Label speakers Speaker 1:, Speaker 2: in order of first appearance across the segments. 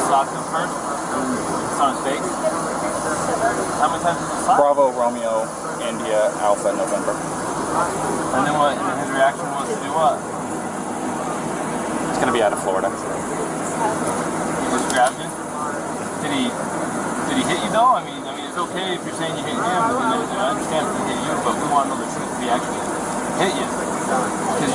Speaker 1: stalked him first? It's on his face? How many times did you stalk?
Speaker 2: Bravo, Romeo, India, Alpha, November.
Speaker 1: And then what? And his reaction was to do what?
Speaker 2: It's going to be out of Florida.
Speaker 1: He just grabbed you? Did he hit you though? I mean, it's okay if you're saying you hit him. I understand if he hit you, but we want to know the truth. If he actually hit you. Because,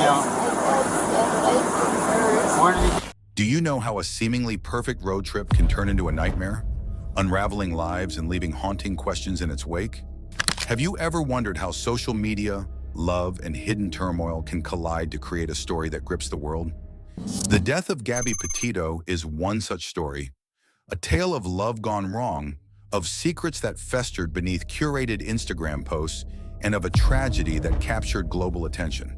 Speaker 1: where did he...
Speaker 3: Do you know how a seemingly perfect road trip can turn into a nightmare, unraveling lives and leaving haunting questions in its wake? Have you ever wondered how social media, love, and hidden turmoil can collide to create a story that grips the world? The death of Gabby Petito is one such story, a tale of love gone wrong, of secrets that festered beneath curated Instagram posts, and of a tragedy that captured global attention.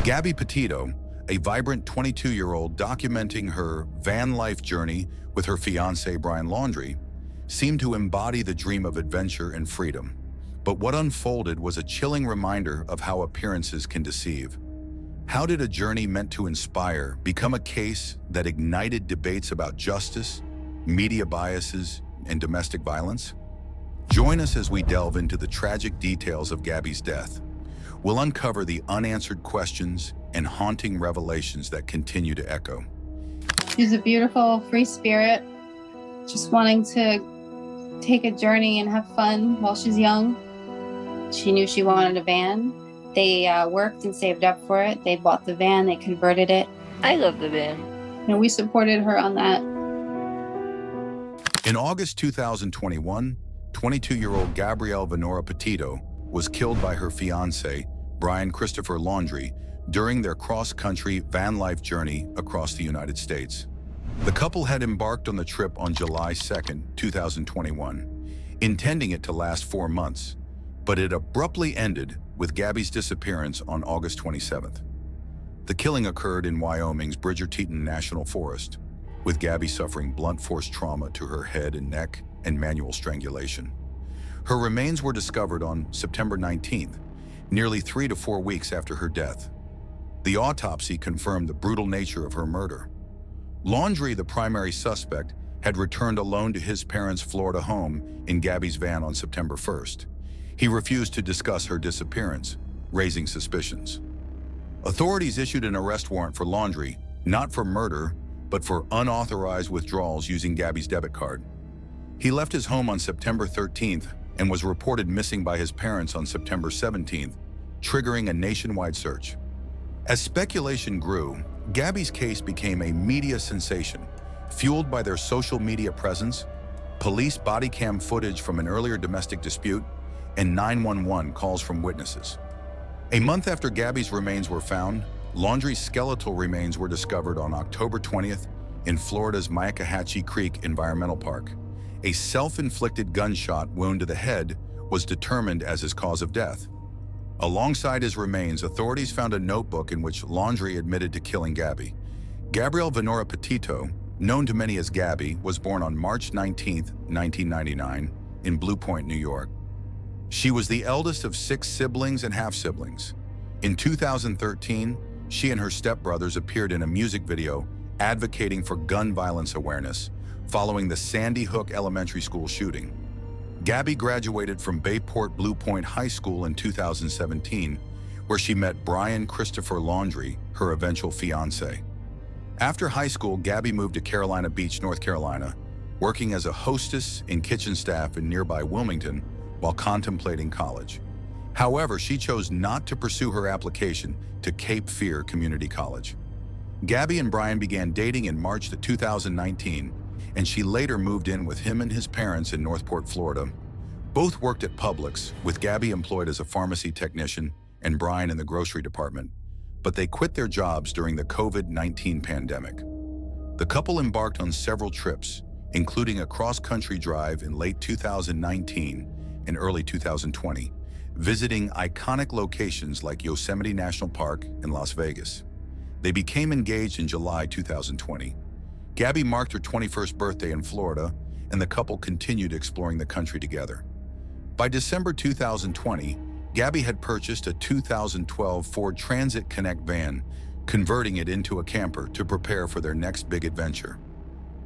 Speaker 3: Gabby Petito, a vibrant 22-year-old documenting her van life journey with her fiancé Brian Laundrie, seemed to embody the dream of adventure and freedom. But what unfolded was a chilling reminder of how appearances can deceive. How did a journey meant to inspire become a case that ignited debates about justice, media biases, and domestic violence? Join us as we delve into the tragic details of Gabby's death. We'll uncover the unanswered questions and haunting revelations that continue to echo.
Speaker 4: She's a beautiful, free spirit, just wanting to take a journey and have fun while she's young. She knew she wanted a van. They worked and saved up for it. They bought the van, they converted it.
Speaker 5: I love the van.
Speaker 4: And we supported her on that.
Speaker 3: In August 2021, 22-year-old Gabrielle Venora Petito was killed by her fiancé, Brian Christopher Laundrie, during their cross-country van life journey across the United States. The couple had embarked on the trip on July 2, 2021, intending it to last 4 months, but it abruptly ended with Gabby's disappearance on August 27th. The killing occurred in Wyoming's Bridger-Teton National Forest, with Gabby suffering blunt force trauma to her head and neck and manual strangulation. Her remains were discovered on September 19th, nearly 3 to 4 weeks after her death. The autopsy confirmed the brutal nature of her murder. Laundrie, the primary suspect, had returned alone to his parents' Florida home in Gabby's van on September 1st. He refused to discuss her disappearance, raising suspicions. Authorities issued an arrest warrant for Laundrie, not for murder, but for unauthorized withdrawals using Gabby's debit card. He left his home on September 13th and was reported missing by his parents on September 17th, triggering a nationwide search. As speculation grew, Gabby's case became a media sensation, fueled by their social media presence, police body cam footage from an earlier domestic dispute, and 911 calls from witnesses. A month after Gabby's remains were found, Laundrie's skeletal remains were discovered on October 20th in Florida's Myakkahatchee Creek Environmental Park. A self-inflicted gunshot wound to the head was determined as his cause of death. Alongside his remains, authorities found a notebook in which Laundrie admitted to killing Gabby. Gabrielle Venora Petito, known to many as Gabby, was born on March 19, 1999, in Blue Point, New York. She was the eldest of 6 siblings and half-siblings. In 2013, she and her stepbrothers appeared in a music video advocating for gun violence awareness following the Sandy Hook Elementary School shooting. Gabby graduated from Bayport Blue Point High School in 2017, where she met Brian Christopher Laundrie, her eventual fiancé. After high school, Gabby moved to Carolina Beach, North Carolina, working as a hostess and kitchen staff in nearby Wilmington while contemplating college. However, she chose not to pursue her application to Cape Fear Community College. Gabby and Brian began dating in March of 2019, and she later moved in with him and his parents in Northport, Florida. Both worked at Publix, with Gabby employed as a pharmacy technician and Brian in the grocery department, but they quit their jobs during the COVID-19 pandemic. The couple embarked on several trips, including a cross-country drive in late 2019 and early 2020, visiting iconic locations like Yosemite National Park and Las Vegas. They became engaged in July 2020. Gabby marked her 21st birthday in Florida, and the couple continued exploring the country together. By December 2020, Gabby had purchased a 2012 Ford Transit Connect van, converting it into a camper to prepare for their next big adventure.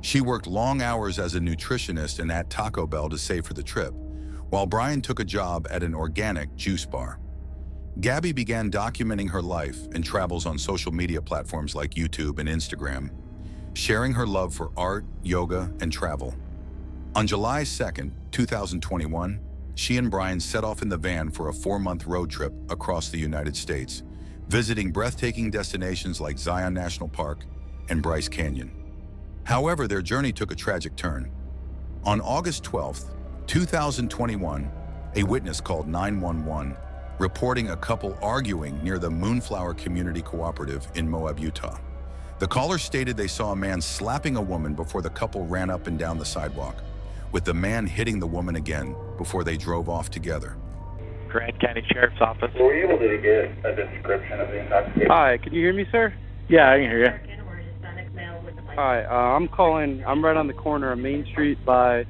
Speaker 3: She worked long hours as a nutritionist and at Taco Bell to save for the trip, while Brian took a job at an organic juice bar. Gabby began documenting her life and travels on social media platforms like YouTube and Instagram, sharing her love for art, yoga, and travel. On July 2nd, 2021, she and Brian set off in the van for a 4-month road trip across the United States, visiting breathtaking destinations like Zion National Park and Bryce Canyon. However, their journey took a tragic turn. On August 12th, 2021, a witness called 911, reporting a couple arguing near the Moonflower Community Cooperative in Moab, Utah. The caller stated they saw a man slapping a woman before the couple ran up and down the sidewalk, with the man hitting the woman again before they drove off together.
Speaker 5: Grand County Sheriff's Office.
Speaker 2: Were you able to get a description of the intoxication?
Speaker 6: Hi, can you hear me, sir?
Speaker 5: Yeah, I can hear you.
Speaker 6: Hi, I'm calling. I'm right on the corner of Main Street by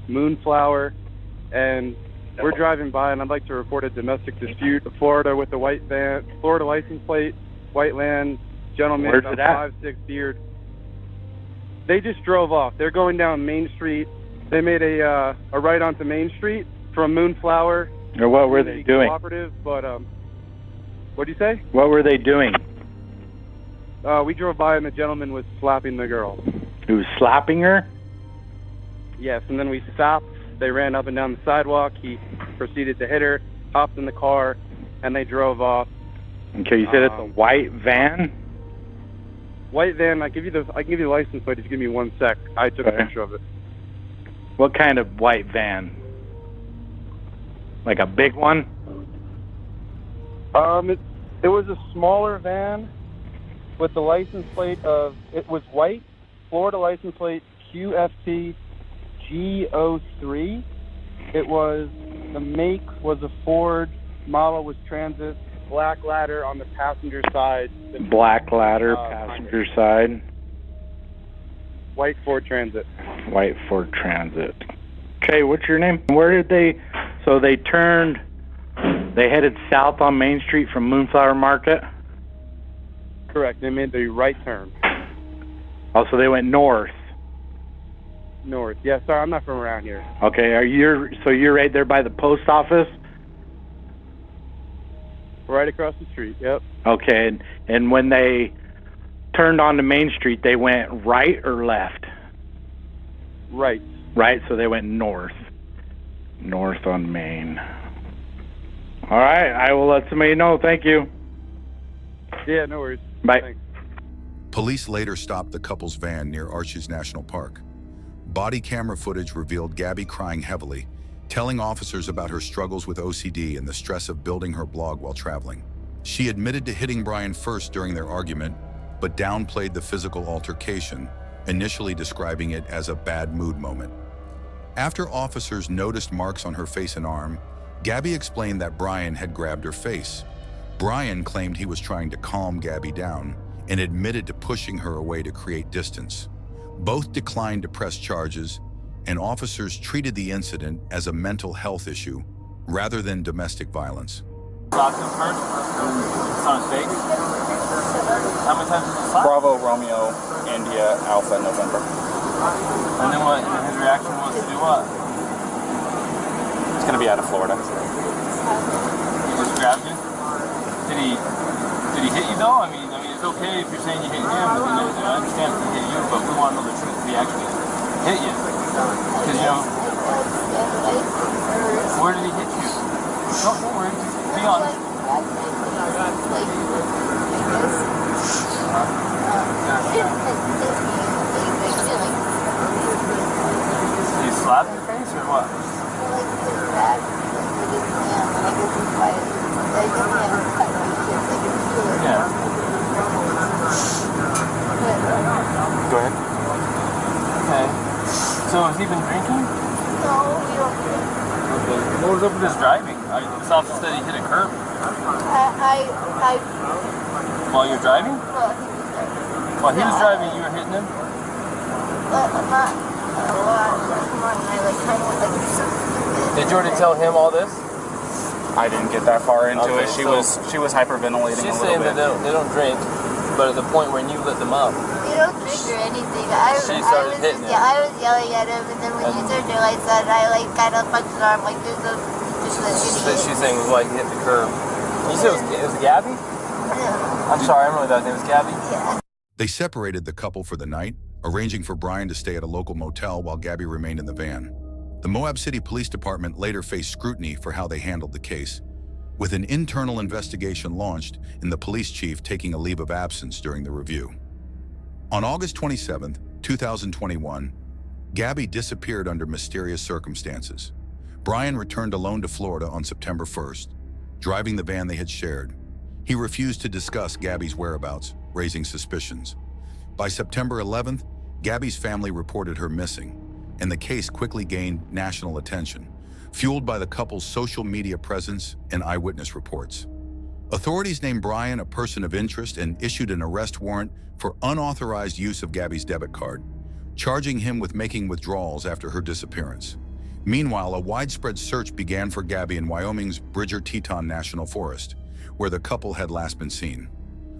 Speaker 6: Moonflower, and we're driving by, and I'd like to report a domestic dispute. Florida with a white van, Florida license plate, white land, gentleman,
Speaker 5: Where's it at?
Speaker 6: 5'6" beard. They just drove off. They're going down Main Street. They made a right onto Main Street from Moonflower.
Speaker 5: Or what were they doing?
Speaker 6: Cooperative, but what do you say?
Speaker 5: What were they doing?
Speaker 6: We drove by, and the gentleman was slapping the girl.
Speaker 5: He was slapping her?
Speaker 6: Yes, and then we stopped. They ran up and down the sidewalk. He proceeded to hit her, hopped in the car, and they drove off.
Speaker 5: Okay, you said it's a white van?
Speaker 6: White van. I can give you the license plate if you give me 1 sec. I took a picture of it.
Speaker 5: What kind of white van? Like a big one?
Speaker 6: It was a smaller van with the license plate of, it was white, Florida license plate QFT G03. It was, the make was a Ford, model was Transit, black ladder on the passenger side.
Speaker 5: Black ladder, passenger side.
Speaker 6: White Ford Transit.
Speaker 5: White Ford Transit. Okay, what's your name? Where did they, so they turned, they headed south on Main Street from Moonflower Market?
Speaker 6: Correct, they made the right turn.
Speaker 5: Oh, so they went north.
Speaker 6: North. Yeah, sorry, I'm not from around here.
Speaker 5: Okay, so you're right there by the post office?
Speaker 6: Right across the street, yep.
Speaker 5: Okay, and when they turned onto Main Street, they went right or left?
Speaker 6: Right.
Speaker 5: Right, so they went north. North on Main. All right, I will let somebody know. Thank you.
Speaker 6: Yeah, no worries.
Speaker 5: Bye.
Speaker 6: Thanks.
Speaker 3: Police later stopped the couple's van near Arches National Park. Body camera footage revealed Gabby crying heavily, telling officers about her struggles with OCD and the stress of building her blog while traveling. She admitted to hitting Brian first during their argument, but downplayed the physical altercation, initially describing it as a bad mood moment. After officers noticed marks on her face and arm, Gabby explained that Brian had grabbed her face. Brian claimed he was trying to calm Gabby down and admitted to pushing her away to create distance. Both declined to press charges, and officers treated the incident as a mental health issue rather than domestic violence.
Speaker 1: Slapped him first? It's on his face? How many times did he slap?
Speaker 2: Bravo, Romeo, India, Alpha, November.
Speaker 1: And then what? And his reaction was to do what?
Speaker 2: It's going to be out of Florida.
Speaker 1: He just grabbed you? Did he hit you though? I mean, it's okay if you're saying you hit him. I understand if he hit you, but we want to know the truth. If he actually hit you, because where did he hit you? No, don't worry. Be honest. Did he slap your face or what? Yeah.
Speaker 2: Go ahead.
Speaker 1: Okay. So has he been drinking?
Speaker 7: No, we don't drink.
Speaker 1: Okay. What was up with his driving? This officer said he hit a curb. While you're driving?
Speaker 7: Well, he was driving.
Speaker 1: While he was driving, you were hitting him?
Speaker 7: Not a lot. I kind of like.
Speaker 1: Did you already tell him all this?
Speaker 2: I didn't get that far into
Speaker 1: Okay,
Speaker 2: it. She
Speaker 1: so
Speaker 2: was hyperventilating
Speaker 1: She's
Speaker 2: a little
Speaker 1: saying
Speaker 2: bit.
Speaker 1: that they don't drink, but at the point when you lit them up.
Speaker 7: You don't drink or anything.
Speaker 1: Hitting
Speaker 7: I was yelling at him, and then when you turned your lights on, I like kind of punched his arm like this.
Speaker 1: She's saying it was like hit the curb. You said it was Gabby?
Speaker 7: Yeah.
Speaker 1: I'm sorry, I remember that name was Gabby.
Speaker 7: Yeah.
Speaker 3: They separated the couple for the night, arranging for Brian to stay at a local motel while Gabby remained in the van. The Moab City Police Department later faced scrutiny for how they handled the case, with an internal investigation launched and the police chief taking a leave of absence during the review. On August 27, 2021, Gabby disappeared under mysterious circumstances. Brian returned alone to Florida on September 1st, driving the van they had shared. He refused to discuss Gabby's whereabouts, raising suspicions. By September 11th, Gabby's family reported her missing, and the case quickly gained national attention, fueled by the couple's social media presence and eyewitness reports. Authorities named Brian a person of interest and issued an arrest warrant for unauthorized use of Gabby's debit card, charging him with making withdrawals after her disappearance. Meanwhile, a widespread search began for Gabby in Wyoming's Bridger-Teton National Forest, where the couple had last been seen.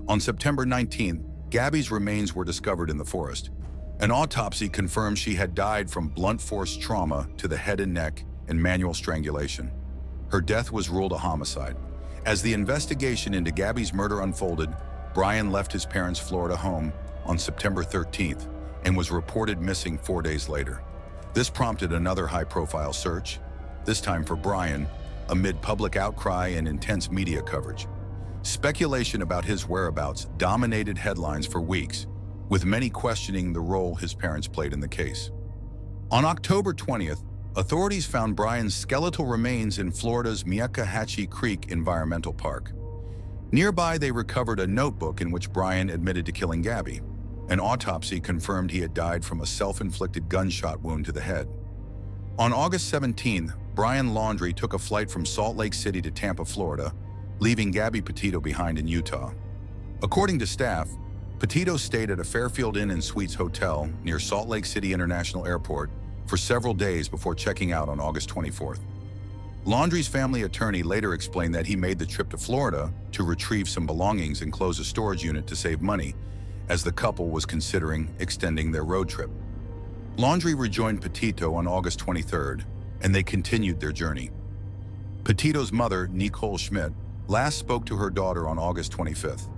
Speaker 3: On September 19th, Gabby's remains were discovered in the forest. An autopsy confirmed she had died from blunt force trauma to the head and neck and manual strangulation. Her death was ruled a homicide. As the investigation into Gabby's murder unfolded, Brian left his parents' Florida home on September 13th and was reported missing 4 days later. This prompted another high-profile search, this time for Brian, amid public outcry and intense media coverage. Speculation about his whereabouts dominated headlines for weeks, with many questioning the role his parents played in the case. On October 20th, authorities found Brian's skeletal remains in Florida's Miakahatchee Creek Environmental Park. Nearby, they recovered a notebook in which Brian admitted to killing Gabby. An autopsy confirmed he had died from a self-inflicted gunshot wound to the head. On August 17th, Brian Laundrie took a flight from Salt Lake City to Tampa, Florida, leaving Gabby Petito behind in Utah. According to staff, Petito stayed at a Fairfield Inn & Suites hotel near Salt Lake City International Airport for several days before checking out on August 24th. Laundrie's family attorney later explained that he made the trip to Florida to retrieve some belongings and close a storage unit to save money, as the couple was considering extending their road trip. Laundrie rejoined Petito on August 23rd, and they continued their journey. Petito's mother, Nicole Schmidt, last spoke to her daughter on August 25th.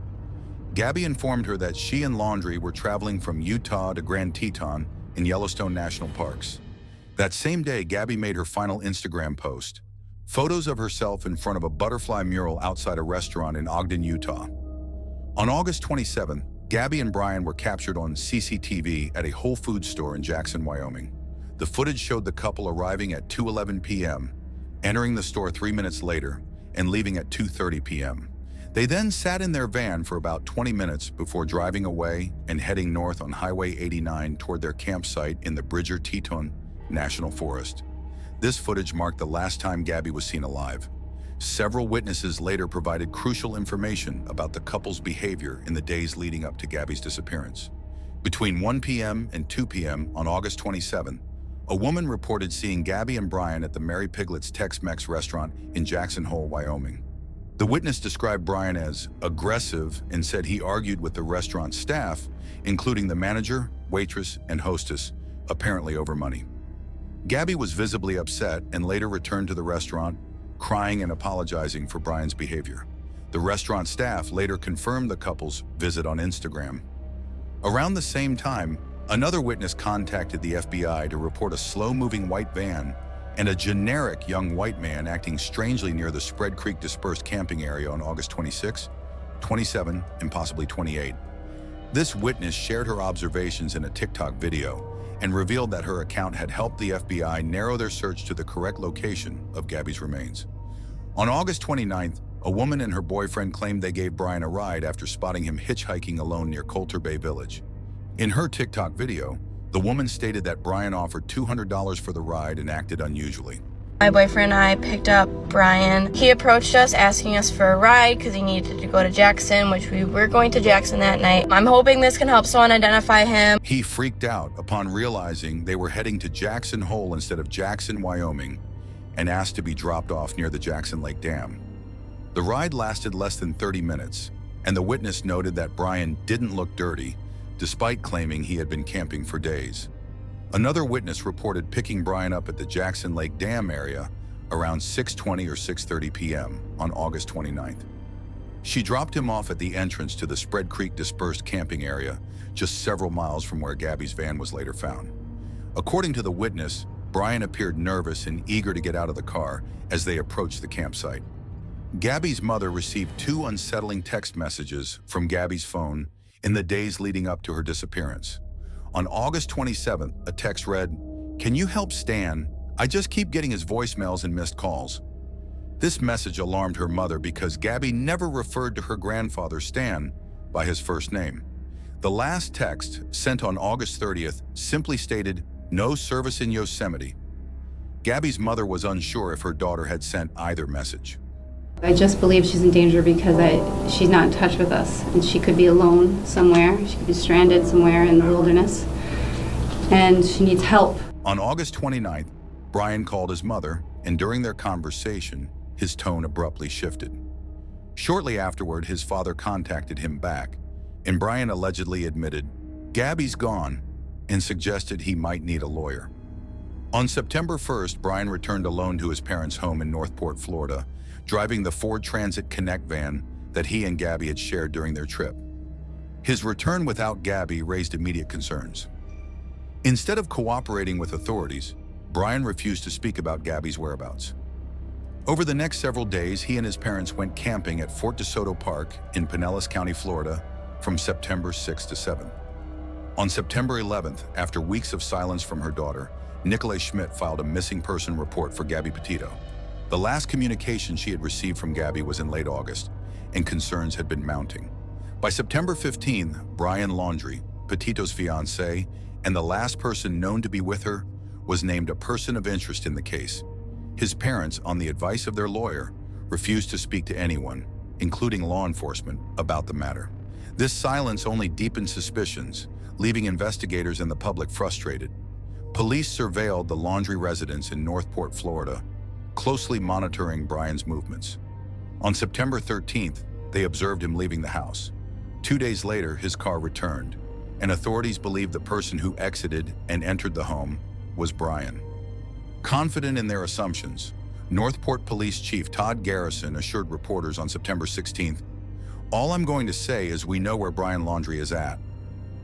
Speaker 3: Gabby informed her that she and Laundrie were traveling from Utah to Grand Teton in Yellowstone National Parks. That same day, Gabby made her final Instagram post, photos of herself in front of a butterfly mural outside a restaurant in Ogden, Utah. On August 27th, Gabby and Brian were captured on CCTV at a Whole Foods store in Jackson, Wyoming. The footage showed the couple arriving at 2:11 p.m., entering the store 3 minutes later, and leaving at 2:30 p.m. They then sat in their van for about 20 minutes before driving away and heading north on Highway 89 toward their campsite in the Bridger-Teton National Forest. This footage marked the last time Gabby was seen alive. Several witnesses later provided crucial information about the couple's behavior in the days leading up to Gabby's disappearance. Between 1 p.m. and 2 p.m. on August 27, a woman reported seeing Gabby and Brian at the Mary Piglet's Tex-Mex restaurant in Jackson Hole, Wyoming. The witness described Brian as aggressive and said he argued with the restaurant staff, including the manager, waitress, and hostess, apparently over money. Gabby was visibly upset and later returned to the restaurant, crying and apologizing for Brian's behavior. The restaurant staff later confirmed the couple's visit on Instagram. Around the same time, another witness contacted the FBI to report a slow-moving white van and a generic young white man acting strangely near the Spread Creek dispersed camping area on August 26, 27, and possibly 28. This witness shared her observations in a TikTok video and revealed that her account had helped the FBI narrow their search to the correct location of Gabby's remains. On August 29th, a woman and her boyfriend claimed they gave Brian a ride after spotting him hitchhiking alone near Coulter Bay Village. In her TikTok video, the woman stated that Brian offered $200 for the ride and acted unusually.
Speaker 8: My boyfriend and I picked up Brian. He approached us asking us for a ride because he needed to go to Jackson, which we were going to Jackson that night. I'm hoping this can help someone identify him.
Speaker 3: He freaked out upon realizing they were heading to Jackson Hole instead of Jackson, Wyoming, and asked to be dropped off near the Jackson Lake Dam. The ride lasted less than 30 minutes, and the witness noted that Brian didn't look dirty, despite claiming he had been camping for days. Another witness reported picking Brian up at the Jackson Lake Dam area around 6:20 or 6:30 p.m. on August 29th. She dropped him off at the entrance to the Spread Creek dispersed camping area, just several miles from where Gabby's van was later found. According to the witness, Brian appeared nervous and eager to get out of the car as they approached the campsite. Gabby's mother received 2 unsettling text messages from Gabby's phone in the days leading up to her disappearance. On August 27th, a text read, "Can you help Stan? I just keep getting his voicemails and missed calls." This message alarmed her mother because Gabby never referred to her grandfather, Stan, by his first name. The last text, sent on August 30th, simply stated, "No service in Yosemite." Gabby's mother was unsure if her daughter had sent either message.
Speaker 4: I just believe she's in danger because she's not in touch with us, and she could be alone somewhere. She could be stranded somewhere in the wilderness, and she needs help.
Speaker 3: On August 29th, Brian called his mother, and during their conversation, his tone abruptly shifted. Shortly afterward, his father contacted him back, and Brian allegedly admitted, "Gabby's gone," and suggested he might need a lawyer. On September 1st, Brian returned alone to his parents' home in Northport, Florida, driving the Ford Transit Connect van that he and Gabby had shared during their trip. His return without Gabby raised immediate concerns. Instead of cooperating with authorities, Brian refused to speak about Gabby's whereabouts. Over the next several days, he and his parents went camping at Fort DeSoto Park in Pinellas County, Florida, from September 6th to 7th. On September 11th, after weeks of silence from her daughter, Nicolay Schmidt filed a missing person report for Gabby Petito. The last communication she had received from Gabby was in late August, and concerns had been mounting. By September 15th, Brian Laundrie, Petito's fiancé, and the last person known to be with her, was named a person of interest in the case. His parents, on the advice of their lawyer, refused to speak to anyone, including law enforcement, about the matter. This silence only deepened suspicions, leaving investigators and the public frustrated. Police surveilled the Laundrie residence in Northport, Florida, closely monitoring Brian's movements. On September 13th, they observed him leaving the house. 2 days later, his car returned, and authorities believed the person who exited and entered the home was Brian. Confident in their assumptions, Northport Police Chief Todd Garrison assured reporters on September 16th, "All I'm going to say is we know where Brian Laundrie is at."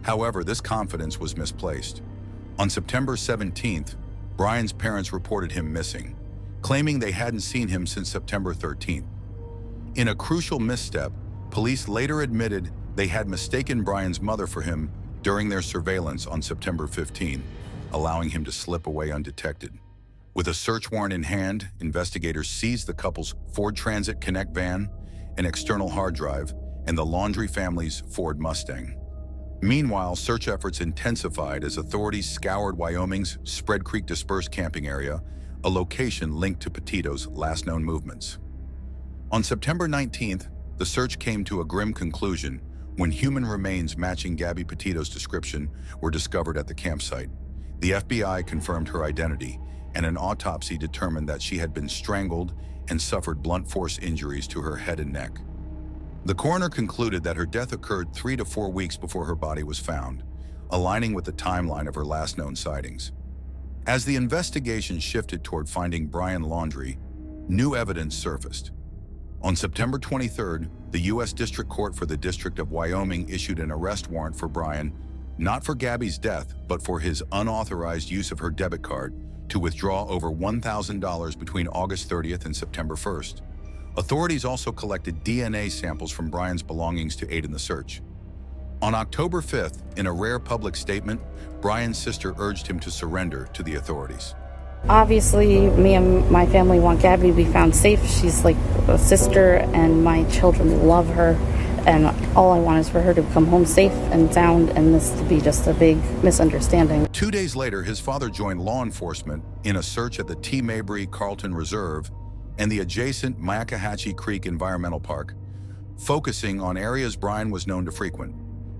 Speaker 3: However, this confidence was misplaced. On September 17th, Brian's parents reported him missing, claiming they hadn't seen him since September 13th. In a crucial misstep, police later admitted they had mistaken Brian's mother for him during their surveillance on September 15, allowing him to slip away undetected. With a search warrant in hand, investigators seized the couple's Ford Transit Connect van, an external hard drive, and the Laundrie family's Ford Mustang. Meanwhile, search efforts intensified as authorities scoured Wyoming's Spread Creek dispersed camping area, a location linked to Petito's last known movements. On September 19th, the search came to a grim conclusion when human remains matching Gabby Petito's description were discovered at the campsite. The FBI confirmed her identity, and an autopsy determined that she had been strangled and suffered blunt force injuries to her head and neck. The coroner concluded that her death occurred 3 to 4 weeks before her body was found, aligning with the timeline of her last known sightings. As the investigation shifted toward finding Brian Laundrie, new evidence surfaced. On September 23rd, the U.S. District Court for the District of Wyoming issued an arrest warrant for Brian, not for Gabby's death, but for his unauthorized use of her debit card to withdraw over $1,000 between August 30th and September 1st. Authorities also collected DNA samples from Brian's belongings to aid in the search. On October 5th, in a rare public statement, Brian's sister urged him to surrender to the authorities.
Speaker 9: Obviously, me and my family want Gabby to be found safe. She's like a sister, and my children love her. And all I want is for her to come home safe and sound, and this to be just a big misunderstanding.
Speaker 3: 2 days later, his father joined law enforcement in a search at the T. Mabry Carlton Reserve and the adjacent Myakkahatchee Creek Environmental Park, focusing on areas Brian was known to frequent.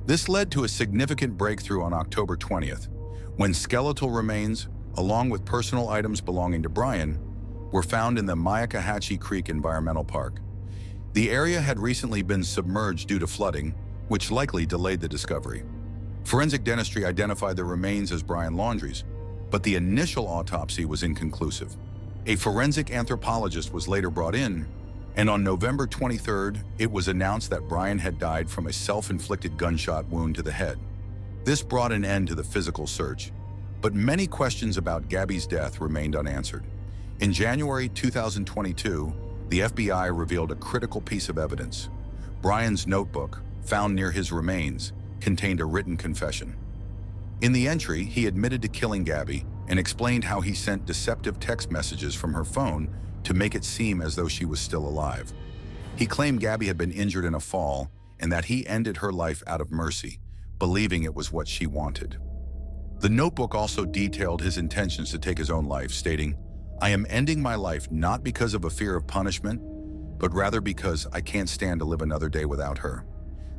Speaker 3: This led to a significant breakthrough on October 20th, when skeletal remains, along with personal items belonging to Brian, were found in the Myakkahatchee Creek Environmental Park. The area had recently been submerged due to flooding, which likely delayed the discovery. Forensic dentistry identified the remains as Brian Laundrie's, but the initial autopsy was inconclusive. A forensic anthropologist was later brought in, and on November 23rd, it was announced that Brian had died from a self-inflicted gunshot wound to the head. This brought an end to the physical search, but many questions about Gabby's death remained unanswered. In January 2022, the FBI revealed a critical piece of evidence. Brian's notebook, found near his remains, contained a written confession. In the entry, he admitted to killing Gabby and explained how he sent deceptive text messages from her phone to make it seem as though she was still alive. He claimed Gabby had been injured in a fall and that he ended her life out of mercy, believing it was what she wanted. The notebook also detailed his intentions to take his own life, stating, "I am ending my life not because of a fear of punishment, but rather because I can't stand to live another day without her."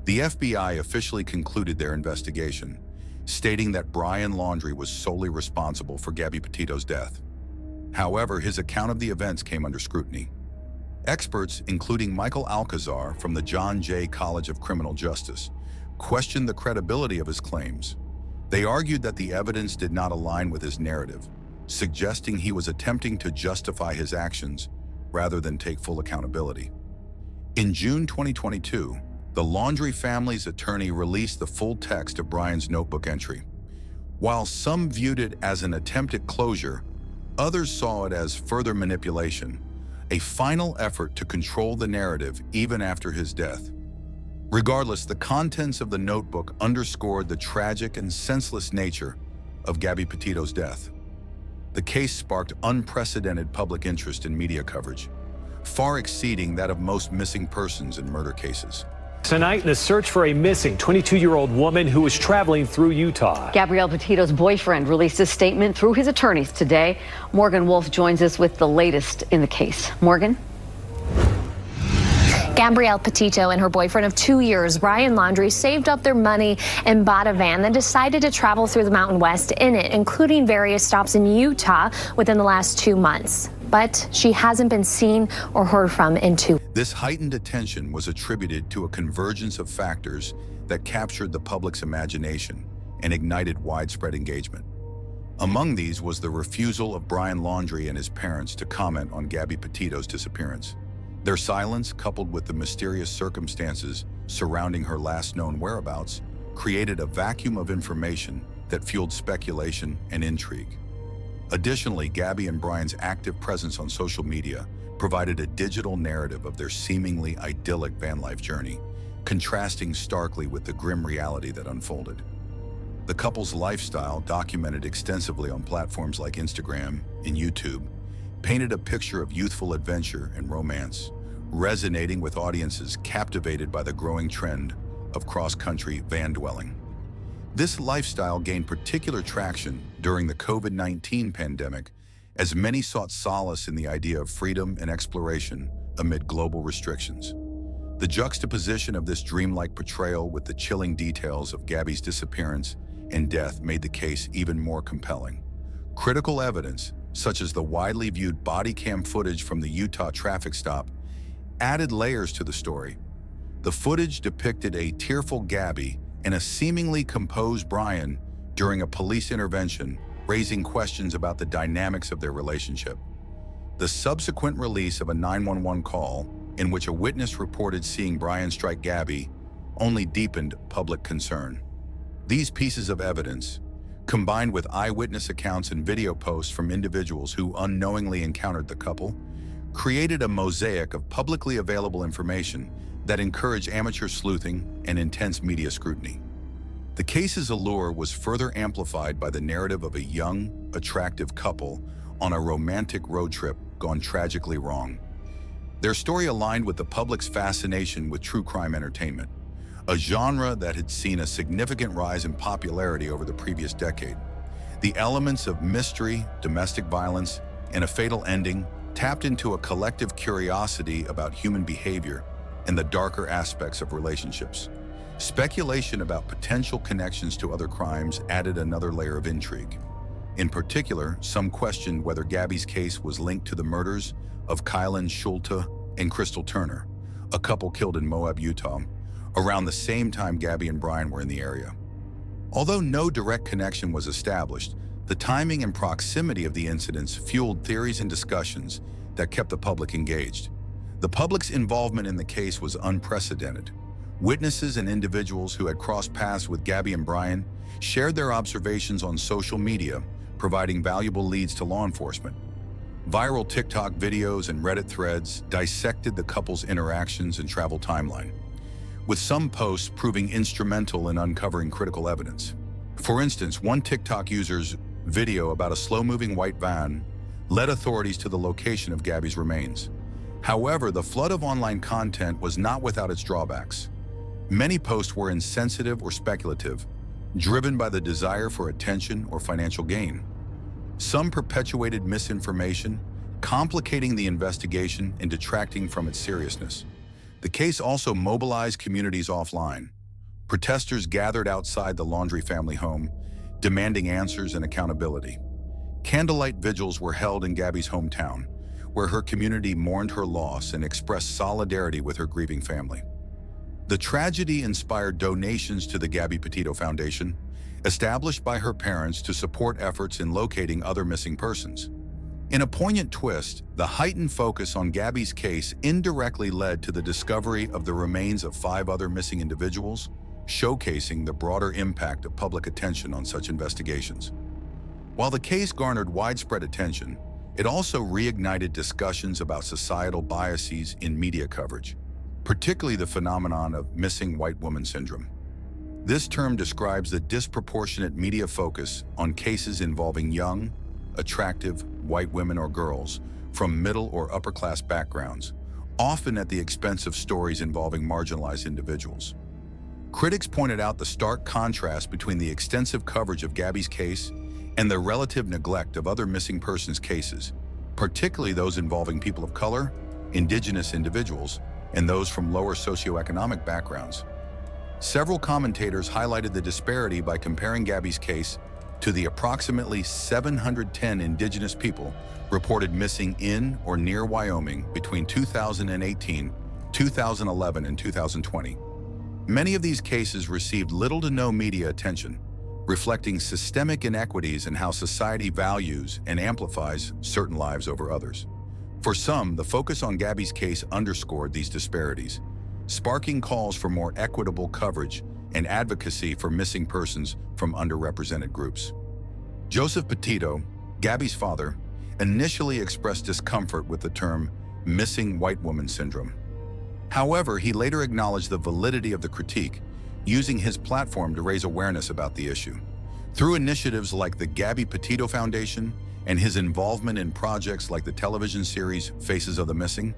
Speaker 3: The FBI officially concluded their investigation, stating that Brian Laundrie was solely responsible for Gabby Petito's death. However, his account of the events came under scrutiny. Experts, including Michael Alcazar from the John Jay College of Criminal Justice, questioned the credibility of his claims. They argued that the evidence did not align with his narrative, suggesting he was attempting to justify his actions rather than take full accountability. In June 2022, the Laundrie family's attorney released the full text of Brian's notebook entry. While some viewed it as an attempt at closure, others saw it as further manipulation, a final effort to control the narrative even after his death. Regardless, the contents of the notebook underscored the tragic and senseless nature of Gabby Petito's death. The case sparked unprecedented public interest in media coverage, far exceeding that of most missing persons in murder cases.
Speaker 10: Tonight, in the search for a missing 22-year-old woman who was traveling through Utah.
Speaker 11: Gabrielle Petito's boyfriend released a statement through his attorneys today. Morgan Wolf joins us with the latest in the case. Morgan?
Speaker 12: Gabrielle Petito and her boyfriend of 2 years, Brian Laundrie, saved up their money and bought a van, then decided to travel through the Mountain West in it, including various stops in Utah within the last 2 months. But she hasn't been seen or heard from in 2.
Speaker 3: This heightened attention was attributed to a convergence of factors that captured the public's imagination and ignited widespread engagement. Among these was the refusal of Brian Laundrie and his parents to comment on Gabby Petito's disappearance. Their silence, coupled with the mysterious circumstances surrounding her last known whereabouts, created a vacuum of information that fueled speculation and intrigue. Additionally, Gabby and Brian's active presence on social media provided a digital narrative of their seemingly idyllic van life journey, contrasting starkly with the grim reality that unfolded. The couple's lifestyle, documented extensively on platforms like Instagram and YouTube, painted a picture of youthful adventure and romance, resonating with audiences captivated by the growing trend of cross-country van dwelling. This lifestyle gained particular traction during the COVID-19 pandemic, as many sought solace in the idea of freedom and exploration amid global restrictions. The juxtaposition of this dreamlike portrayal with the chilling details of Gabby's disappearance and death made the case even more compelling. Critical evidence, such as the widely viewed body cam footage from the Utah traffic stop, added layers to the story. The footage depicted a tearful Gabby and a seemingly composed Brian during a police intervention, raising questions about the dynamics of their relationship. The subsequent release of a 911 call, in which a witness reported seeing Brian strike Gabby, only deepened public concern. These pieces of evidence, combined with eyewitness accounts and video posts from individuals who unknowingly encountered the couple, created a mosaic of publicly available information that encouraged amateur sleuthing and intense media scrutiny. The case's allure was further amplified by the narrative of a young, attractive couple on a romantic road trip gone tragically wrong. Their story aligned with the public's fascination with true crime entertainment, a genre that had seen a significant rise in popularity over the previous decade. The elements of mystery, domestic violence, and a fatal ending tapped into a collective curiosity about human behavior and the darker aspects of relationships. Speculation about potential connections to other crimes added another layer of intrigue. In particular, some questioned whether Gabby's case was linked to the murders of Kylan Schulte and Crystal Turner, a couple killed in Moab, Utah, around the same time Gabby and Brian were in the area. Although no direct connection was established, the timing and proximity of the incidents fueled theories and discussions that kept the public engaged. The public's involvement in the case was unprecedented. Witnesses and individuals who had crossed paths with Gabby and Brian shared their observations on social media, providing valuable leads to law enforcement. Viral TikTok videos and Reddit threads dissected the couple's interactions and travel timeline, with some posts proving instrumental in uncovering critical evidence. For instance, one TikTok user's video about a slow-moving white van led authorities to the location of Gabby's remains. However, the flood of online content was not without its drawbacks. Many posts were insensitive or speculative, driven by the desire for attention or financial gain. Some perpetuated misinformation, complicating the investigation and detracting from its seriousness. The case also mobilized communities offline. Protesters gathered outside the Laundrie family home, demanding answers and accountability. Candlelight vigils were held in Gabby's hometown, where her community mourned her loss and expressed solidarity with her grieving family. The tragedy inspired donations to the Gabby Petito Foundation, established by her parents to support efforts in locating other missing persons. In a poignant twist, the heightened focus on Gabby's case indirectly led to the discovery of the remains of 5 other missing individuals, showcasing the broader impact of public attention on such investigations. While the case garnered widespread attention, it also reignited discussions about societal biases in media coverage, particularly the phenomenon of missing white woman syndrome. This term describes the disproportionate media focus on cases involving young, attractive white women or girls from middle or upper-class backgrounds, often at the expense of stories involving marginalized individuals. Critics pointed out the stark contrast between the extensive coverage of Gabby's case and the relative neglect of other missing persons cases, particularly those involving people of color, indigenous individuals, and those from lower socioeconomic backgrounds. Several commentators highlighted the disparity by comparing Gabby's case to the approximately 710 indigenous people reported missing in or near Wyoming between 2018, 2011, and 2020. Many of these cases received little to no media attention, reflecting systemic inequities in how society values and amplifies certain lives over others. For some, the focus on Gabby's case underscored these disparities, sparking calls for more equitable coverage and advocacy for missing persons from underrepresented groups. Joseph Petito, Gabby's father, initially expressed discomfort with the term missing white woman syndrome. However, he later acknowledged the validity of the critique, using his platform to raise awareness about the issue. Through initiatives like the Gabby Petito Foundation and his involvement in projects like the television series Faces of the Missing,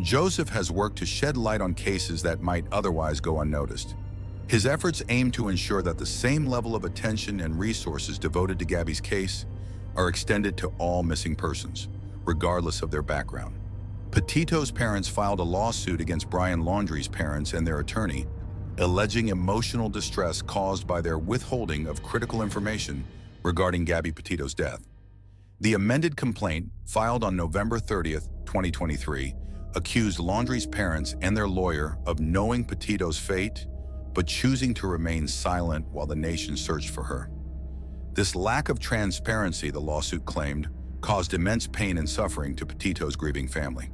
Speaker 3: Joseph has worked to shed light on cases that might otherwise go unnoticed. His efforts aim to ensure that the same level of attention and resources devoted to Gabby's case are extended to all missing persons, regardless of their background. Petito's parents filed a lawsuit against Brian Laundrie's parents and their attorney, alleging emotional distress caused by their withholding of critical information regarding Gabby Petito's death. The amended complaint, filed on November 30th, 2023, accused Laundrie's parents and their lawyer of knowing Petito's fate, but choosing to remain silent while the nation searched for her. This lack of transparency, the lawsuit claimed, caused immense pain and suffering to Petito's grieving family.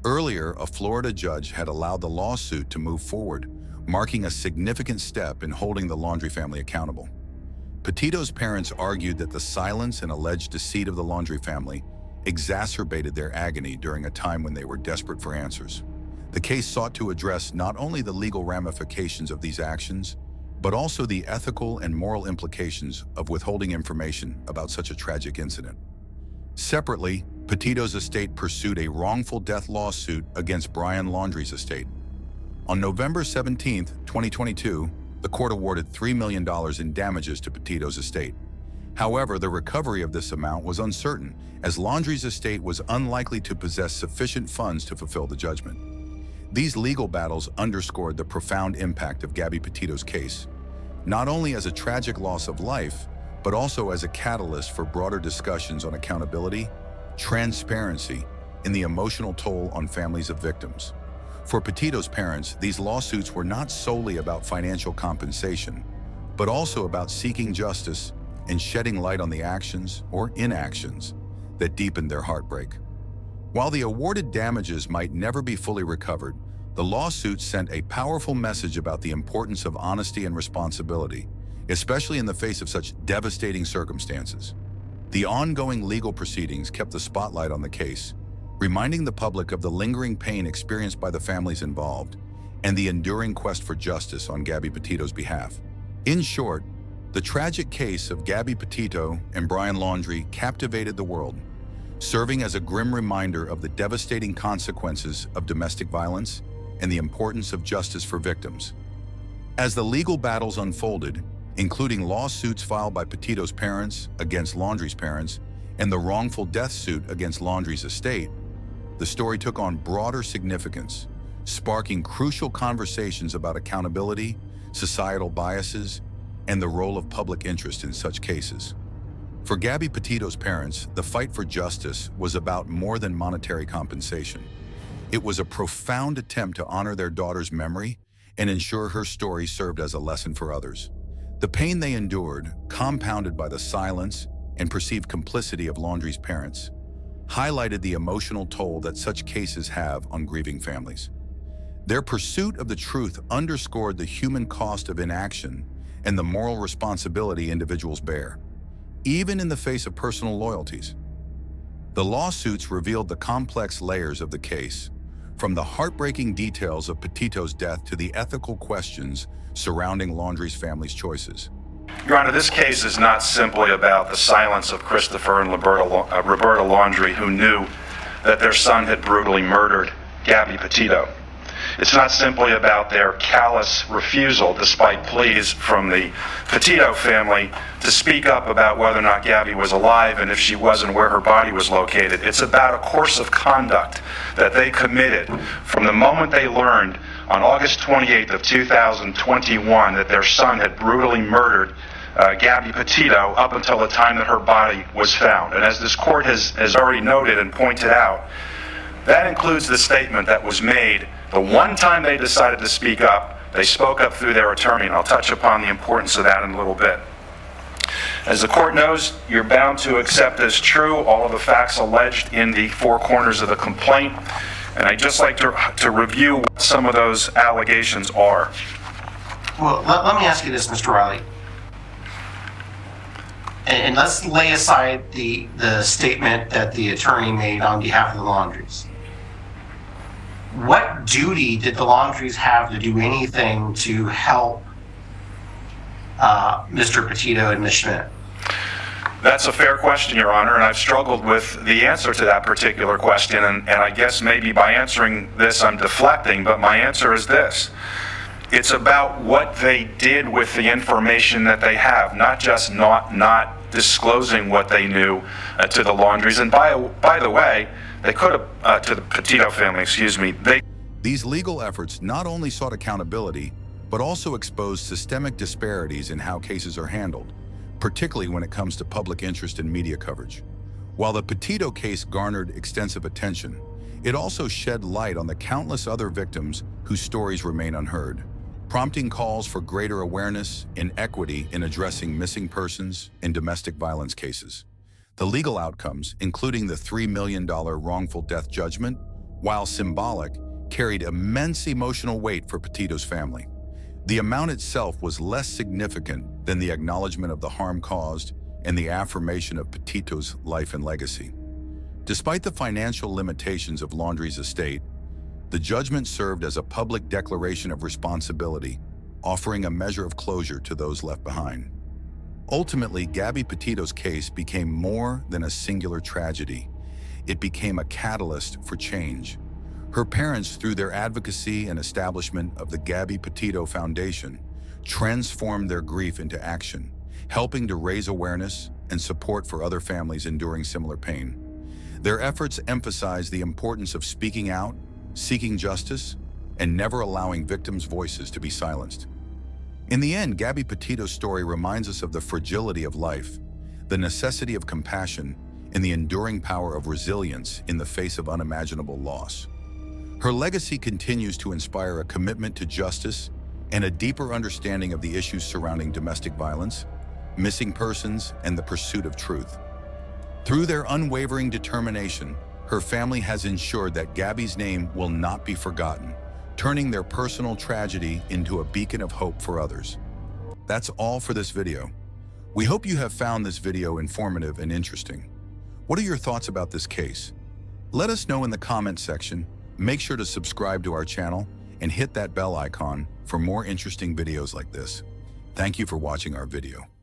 Speaker 3: Earlier, a Florida judge had allowed the lawsuit to move forward, marking a significant step in holding the Laundrie family accountable. Petito's parents argued that the silence and alleged deceit of the Laundrie family exacerbated their agony during a time when they were desperate for answers. The case sought to address not only the legal ramifications of these actions, but also the ethical and moral implications of withholding information about such a tragic incident. Separately, Petito's estate pursued a wrongful death lawsuit against Brian Laundrie's estate. On November 17, 2022, the court awarded $3 million in damages to Petito's estate. However, the recovery of this amount was uncertain, as Laundrie's estate was unlikely to possess sufficient funds to fulfill the judgment. These legal battles underscored the profound impact of Gabby Petito's case, not only as a tragic loss of life, but also as a catalyst for broader discussions on accountability, transparency, and the emotional toll on families of victims. For Petito's parents, these lawsuits were not solely about financial compensation, but also about seeking justice and shedding light on the actions or inactions that deepened their heartbreak. While the awarded damages might never be fully recovered, the lawsuit sent a powerful message about the importance of honesty and responsibility, especially in the face of such devastating circumstances. The ongoing legal proceedings kept the spotlight on the case, reminding the public of the lingering pain experienced by the families involved and the enduring quest for justice on Gabby Petito's behalf. In short, the tragic case of Gabby Petito and Brian Laundrie captivated the world, serving as a grim reminder of the devastating consequences of domestic violence and the importance of justice for victims. As the legal battles unfolded, including lawsuits filed by Petito's parents against Laundrie's parents and the wrongful death suit against Laundrie's estate, the story took on broader significance, sparking crucial conversations about accountability, societal biases, and the role of public interest in such cases. For Gabby Petito's parents, the fight for justice was about more than monetary compensation. It was a profound attempt to honor their daughter's memory and ensure her story served as a lesson for others. The pain they endured, compounded by the silence and perceived complicity of Laundrie's parents, highlighted the emotional toll that such cases have on grieving families. Their pursuit of the truth underscored the human cost of inaction and the moral responsibility individuals bear, even in the face of personal loyalties. The lawsuits revealed the complex layers of the case, from the heartbreaking details of Petito's death to the ethical questions surrounding Laundrie's family's choices.
Speaker 13: Your Honor, this case is not simply about the silence of Christopher and Roberta Laundrie, who knew that their son had brutally murdered Gabby Petito. It's not simply about their callous refusal, despite pleas from the Petito family, to speak up about whether or not Gabby was alive and if she wasn't, where her body was located. It's about a course of conduct that they committed from the moment they learned on August 28th of 2021 that their son had brutally murdered Gabby Petito up until the time that her body was found. And as this court has already noted and pointed out, that includes the statement that was made the one time they decided to speak up. They spoke up through their attorney, and I'll touch upon the importance of that in a little bit. As the court knows, you're bound to accept as true all of the facts alleged in the four corners of the complaint, and I'd just like to review what some of those allegations are.
Speaker 14: Well, let me ask you this, Mr. Riley. And let's lay aside the statement that the attorney made on behalf of the Laundries. What duty did the Laundries have to do anything to help Mr. Petito and Ms. Schmidt?
Speaker 13: That's a fair question, Your Honor, and I've struggled with the answer to that particular question, and I guess maybe by answering this I'm deflecting, but my answer is this. It's about what they did with the information that they have, not just not disclosing what they knew to the Laundries. And by the way, they could have, to the Petito family, excuse me.
Speaker 3: These legal efforts not only sought accountability, but also exposed systemic disparities in how cases are handled, particularly when it comes to public interest in media coverage. While the Petito case garnered extensive attention, it also shed light on the countless other victims whose stories remain unheard, prompting calls for greater awareness and equity in addressing missing persons and domestic violence cases. The legal outcomes, including the $3 million wrongful death judgment, while symbolic, carried immense emotional weight for Petito's family. The amount itself was less significant than the acknowledgement of the harm caused and the affirmation of Petito's life and legacy. Despite the financial limitations of Laundrie's estate, the judgment served as a public declaration of responsibility, offering a measure of closure to those left behind. Ultimately, Gabby Petito's case became more than a singular tragedy. It became a catalyst for change. Her parents, through their advocacy and establishment of the Gabby Petito Foundation, transformed their grief into action, helping to raise awareness and support for other families enduring similar pain. Their efforts emphasize the importance of speaking out, seeking justice, and never allowing victims' voices to be silenced. In the end, Gabby Petito's story reminds us of the fragility of life, the necessity of compassion, and the enduring power of resilience in the face of unimaginable loss. Her legacy continues to inspire a commitment to justice and a deeper understanding of the issues surrounding domestic violence, missing persons, and the pursuit of truth. Through their unwavering determination, her family has ensured that Gabby's name will not be forgotten, turning their personal tragedy into a beacon of hope for others. That's all for this video. We hope you have found this video informative and interesting. What are your thoughts about this case? Let us know in the comment section. Make sure to subscribe to our channel and hit that bell icon for more interesting videos like this. Thank you for watching our video.